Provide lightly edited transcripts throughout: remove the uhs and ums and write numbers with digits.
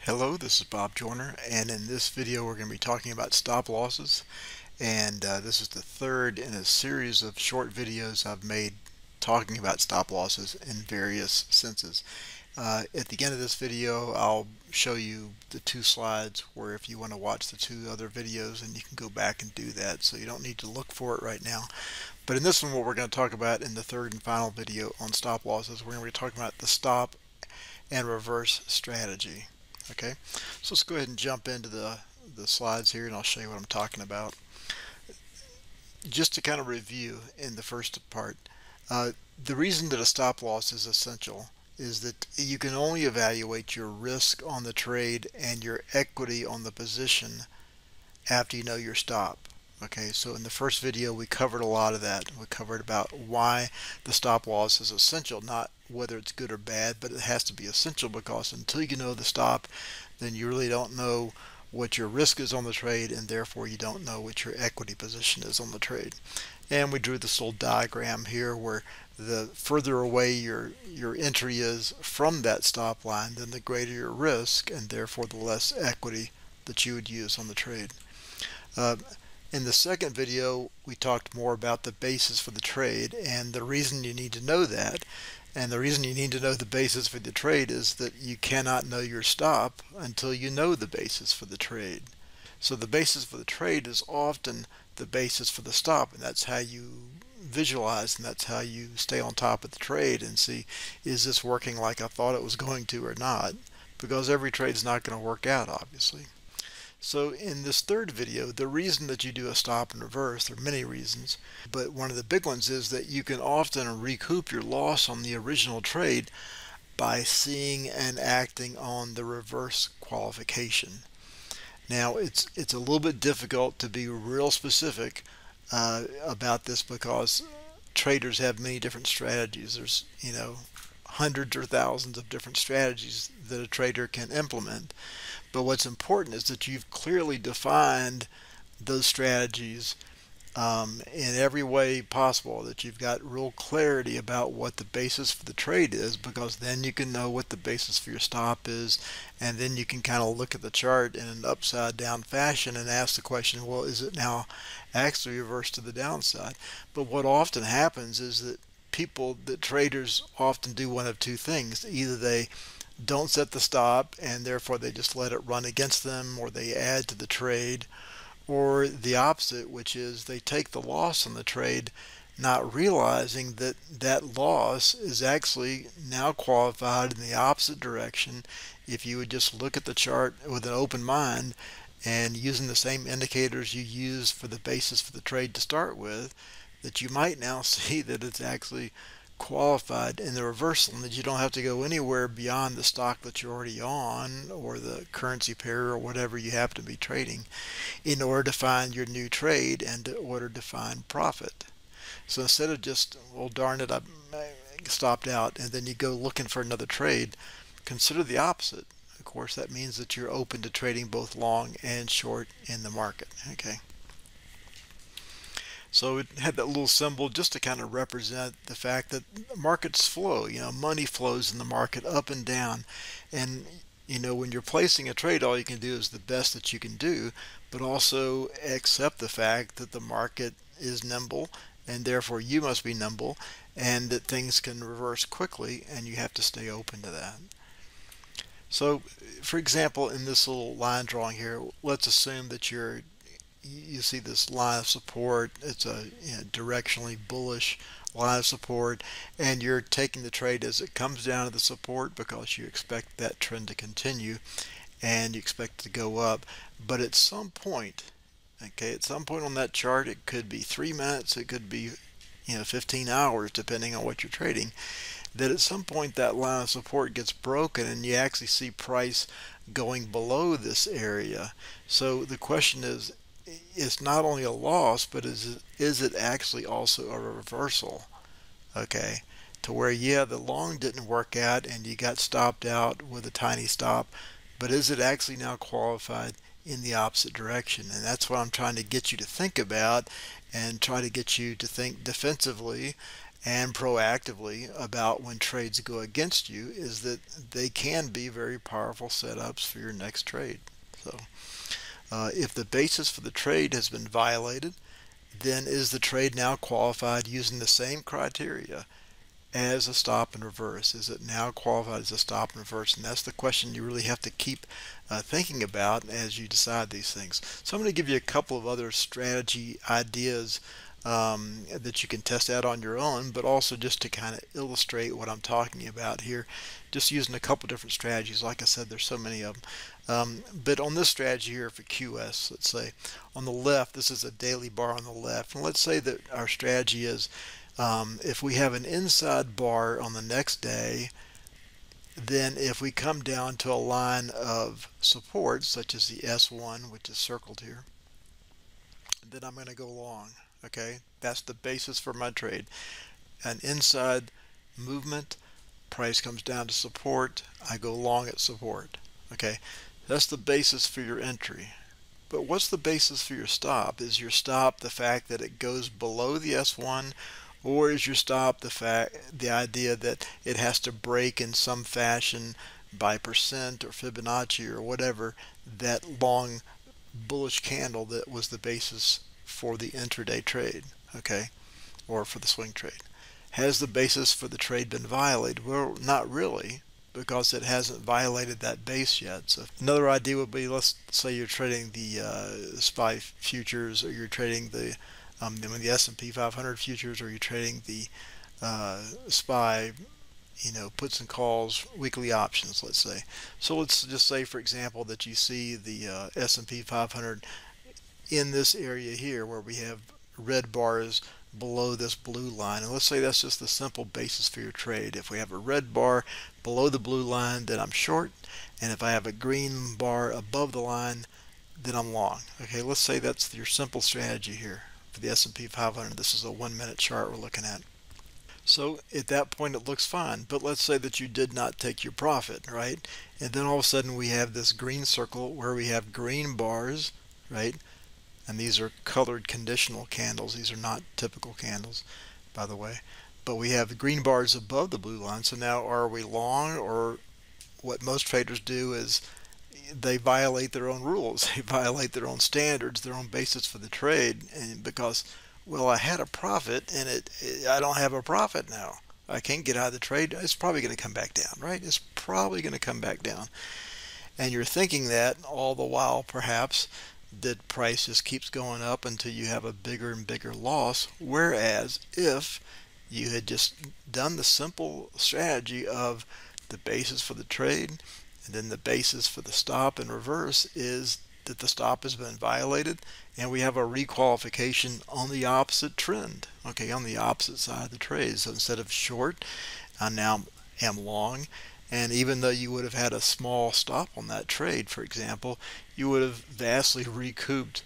Hello, this is Bob Joyner, and in this video we're going to be talking about stop losses. And this is the third in a series of short videos I've made talking about stop losses in various senses. At the end of this video I'll show you the two slides where if you want to watch the two other videos, and you can go back and do that, so you don't need to look for it right now. But in this one, what we're going to talk about in the third and final video on stop losses, we're going to be talking about the stop and reverse strategy. Okay, so let's go ahead and jump into the slides here, and I'll show you what I'm talking about. Just to kind of review in the first part, the reason that a stop loss is essential is that you can only evaluate your risk on the trade and your equity on the position after you know your stop. Okay, so in the first video we covered a lot of that. We covered about why the stop loss is essential, not whether it's good or bad, but it has to be essential, because until you know the stop, then you really don't know what your risk is on the trade, and therefore you don't know what your equity position is on the trade. And we drew this little diagram here where the further away your entry is from that stop line, then the greater your risk, and therefore the less equity that you would use on the trade. In the second video, we talked more about the basis for the trade, and the reason you need to know that, and the reason you need to know the basis for the trade, is that you cannot know your stop until you know the basis for the trade. So the basis for the trade is often the basis for the stop, and that's how you visualize, and that's how you stay on top of the trade and see, is this working like I thought it was going to or not? Because every trade is not going to work out, obviously. So in this third video, the reason that you do a stop and reverse, there are many reasons, but one of the big ones is that you can often recoup your loss on the original trade by seeing and acting on the reverse qualification. Now it's a little bit difficult to be real specific about this, because traders have many different strategies. There's hundreds or thousands of different strategies that a trader can implement. But what's important is that you've clearly defined those strategies in every way possible, that you've got real clarity about what the basis for the trade is, because then you can know what the basis for your stop is, and then you can kind of look at the chart in an upside down fashion and ask the question, well, is it now actually reversed to the downside? But what often happens is that traders often do one of two things. Either they don't set the stop and therefore they just let it run against them, or they add to the trade, or the opposite, which is they take the loss on the trade, not realizing that that loss is actually now qualified in the opposite direction. If you would just look at the chart with an open mind and using the same indicators you use for the basis for the trade to start with, that you might now see that it's actually qualified in the reversal, and that you don't have to go anywhere beyond the stock that you're already on, or the currency pair, or whatever you happen to be trading, in order to find your new trade and in order to find profit. So instead of just, well, darn it, I stopped out, and then you go looking for another trade, consider the opposite. Of course, that means that you're open to trading both long and short in the market. Okay. So it had that little symbol just to kind of represent the fact that markets flow. Money flows in the market up and down. And, when you're placing a trade, all you can do is the best that you can do, but also accept the fact that the market is nimble, and therefore you must be nimble, and that things can reverse quickly, and you have to stay open to that. So, for example, in this little line drawing here, let's assume that you see this line of support. It's a directionally bullish line of support, and you're taking the trade as it comes down to the support, because you expect that trend to continue and you expect it to go up. But at some point, at some point on that chart, it could be 3 minutes, it could be 15 hours, depending on what you're trading, that at some point that line of support gets broken and you actually see price going below this area. So the question is, it's not only a loss, but is it actually also a reversal? Okay, to where, yeah, the long didn't work out and you got stopped out with a tiny stop, but is it actually now qualified in the opposite direction? And that's what I'm trying to get you to think about, and try to get you to think defensively, and proactively about when trades go against you is that they can be very powerful setups for your next trade. So if the basis for the trade has been violated, then is the trade now qualified using the same criteria as a stop and reverse? Is it now qualified as a stop and reverse? And that's the question you really have to keep thinking about as you decide these things. So I'm going to give you a couple of other strategy ideas that you can test out on your own, but also just to kind of illustrate what I'm talking about here, just using a couple different strategies. Like I said, there's so many of them. But on this strategy here for QS, let's say on the left, this is a daily bar on the left, and let's say that our strategy is if we have an inside bar on the next day, then if we come down to a line of support, such as the S1, which is circled here, then I'm going to go long. Okay, that's the basis for my trade. An inside movement, price comes down to support, I go long at support. Okay, that's the basis for your entry. But what's the basis for your stop? Is your stop the fact that it goes below the S1, or is your stop the idea that it has to break in some fashion by percent or Fibonacci or whatever that long bullish candle that was the basis for the intraday trade, okay, or for the swing trade? Has the basis for the trade been violated? Well, not really, because it hasn't violated that base yet. So another idea would be, let's say you're trading the SPY futures, or you're trading the S&P 500 futures, or you're trading the SPY, puts and calls, weekly options, let's say. So let's just say, for example, that you see the S&P 500 in this area here where we have red bars below this blue line, and let's say that's just the simple basis for your trade. If we have a red bar below the blue line, then I'm short, and if I have a green bar above the line, then I'm long. Okay, let's say that's your simple strategy here for the S&P 500. This is a 1-minute chart we're looking at. So at that point it looks fine, but let's say that you did not take your profit, right? And then all of a sudden we have this green circle where we have green bars, right? And these are colored conditional candles. These are not typical candles, by the way. But we have the green bars above the blue line. So now are we long, or what most traders do is they violate their own rules. They violate their own standards, their own basis for the trade, and because, well, I had a profit and I don't have a profit now. I can't get out of the trade. It's probably going to come back down, right? It's probably going to come back down. And you're thinking that all the while, perhaps, that price just keeps going up until you have a bigger and bigger loss. Whereas if you had just done the simple strategy of the basis for the trade, and then the basis for the stop and reverse is that the stop has been violated, and we have a requalification on the opposite trend, okay, on the opposite side of the trade. So instead of short, I now am long. And even though you would have had a small stop on that trade, for example, you would have vastly recouped,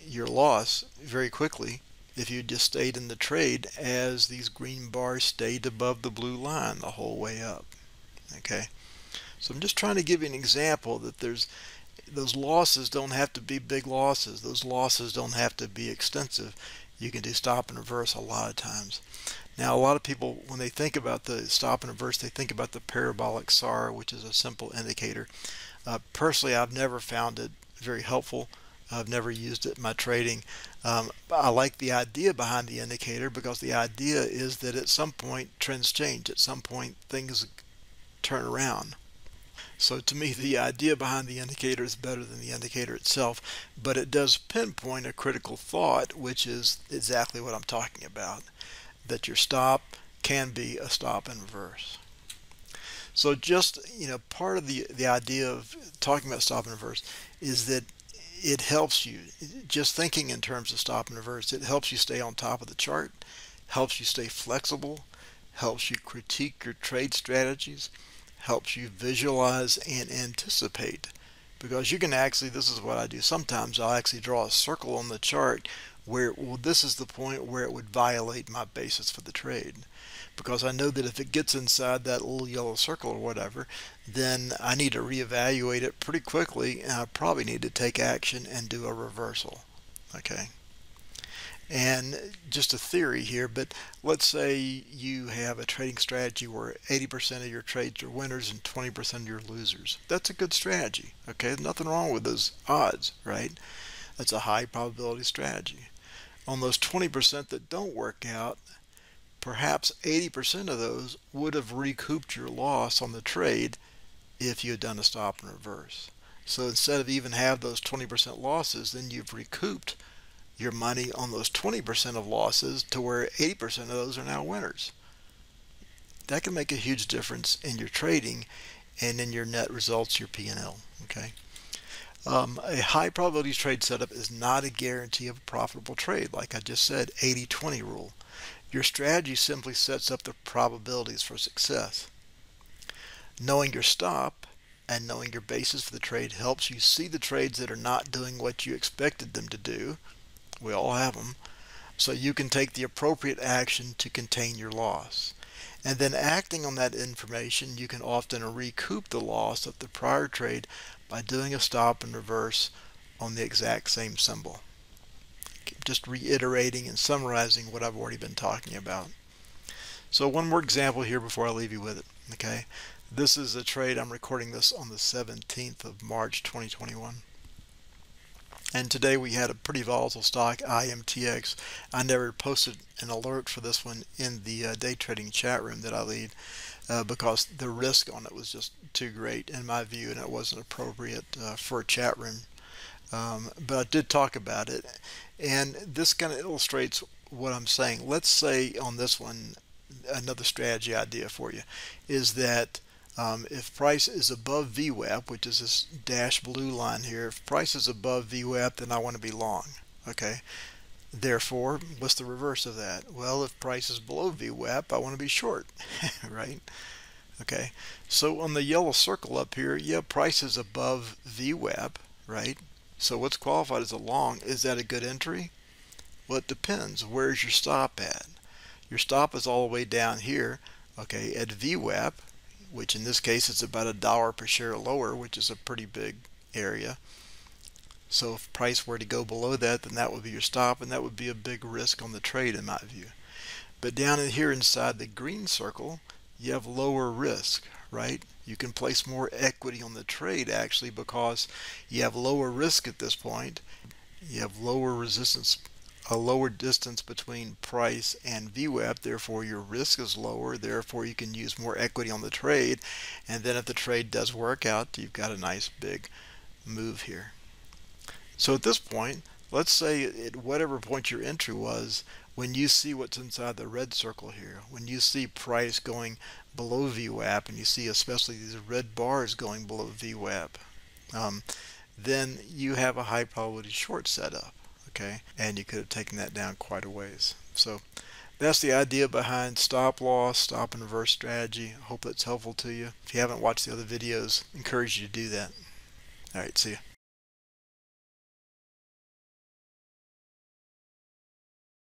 your loss very quickly if you just stayed in the trade as these green bars stayed above the blue line the whole way up. Okay, so I'm just trying to give you an example that those losses don't have to be big losses. Those losses don't have to be extensive. You can do stop and reverse a lot of times. Now, a lot of people, when they think about the stop and reverse, they think about the Parabolic SAR, which is a simple indicator. Personally, I've never found it very helpful. I've never used it in my trading. I like the idea behind the indicator, because the idea is that at some point trends change. At some point things turn around. So to me, the idea behind the indicator is better than the indicator itself, but it does pinpoint a critical thought, which is exactly what I'm talking about, that your stop can be a stop and reverse. So just, part of the idea of talking about stop and reverse is that it helps you, just thinking in terms of stop and reverse, it helps you stay on top of the chart, helps you stay flexible, helps you critique your trade strategies, helps you visualize and anticipate. Because you can actually, this is what I do, sometimes I'll actually draw a circle on the chart where, well, this is the point where it would violate my basis for the trade, because I know that if it gets inside that little yellow circle or whatever, then I need to reevaluate it pretty quickly, and I probably need to take action and do a reversal. Okay, And just a theory here, but let's say you have a trading strategy where 80% of your trades are winners and 20% of your losers. That's a good strategy. Okay, there's nothing wrong with those odds, right? That's a high probability strategy. On those 20% that don't work out, perhaps 80% of those would have recouped your loss on the trade if you had done a stop and reverse. So instead of even have those 20% losses, then you've recouped your money on those 20% of losses to where 80% of those are now winners. That can make a huge difference in your trading and in your net results, your P&L. Okay. A high probability trade setup is not a guarantee of a profitable trade. Like I just said, 80-20 rule. Your strategy simply sets up the probabilities for success. Knowing your stop and knowing your basis for the trade helps you see the trades that are not doing what you expected them to do. We all have them. So you can take the appropriate action to contain your loss. And then acting on that information, you can often recoup the loss of the prior trade by doing a stop and reverse on the exact same symbol. Just reiterating and summarizing what I've already been talking about. So one more example here before I leave you with it. Okay, this is a trade. I'm recording this on the 17th of March 2021. And today we had a pretty volatile stock, IMTX. I never posted an alert for this one in the day trading chat room that I lead because the risk on it was just too great in my view, and it wasn't appropriate for a chat room. But I did talk about it, and this kind of illustrates what I'm saying. Let's say on this one, another strategy idea for you is that if price is above VWAP, which is this dashed blue line here, if price is above VWAP, then I want to be long. Okay. Therefore, what's the reverse of that? Well, if price is below VWAP, I want to be short, right? Okay. So on the yellow circle up here, yeah, price is above VWAP, right? So what's qualified as a long? Is that a good entry? Well, it depends. Where's your stop at? Your stop is all the way down here, okay, at VWAP, which in this case is about $1 per share lower, which is a pretty big area. So if price were to go below that, then that would be your stop, and that would be a big risk on the trade in my view. But down in here inside the green circle, you have lower risk, right? You can place more equity on the trade actually because you have lower risk at this point. You have lower resistance, a lower distance between price and VWAP, therefore your risk is lower, therefore you can use more equity on the trade, and then if the trade does work out, you've got a nice big move here. So at this point, let's say at whatever point your entry was, when you see what's inside the red circle here, when you see price going below VWAP, and you see especially these red bars going below VWAP, then you have a high probability short setup. Okay, and you could have taken that down quite a ways. So that's the idea behind stop loss, stop and reverse strategy. I hope that's helpful to you. If you haven't watched the other videos, I encourage you to do that. All right, see ya.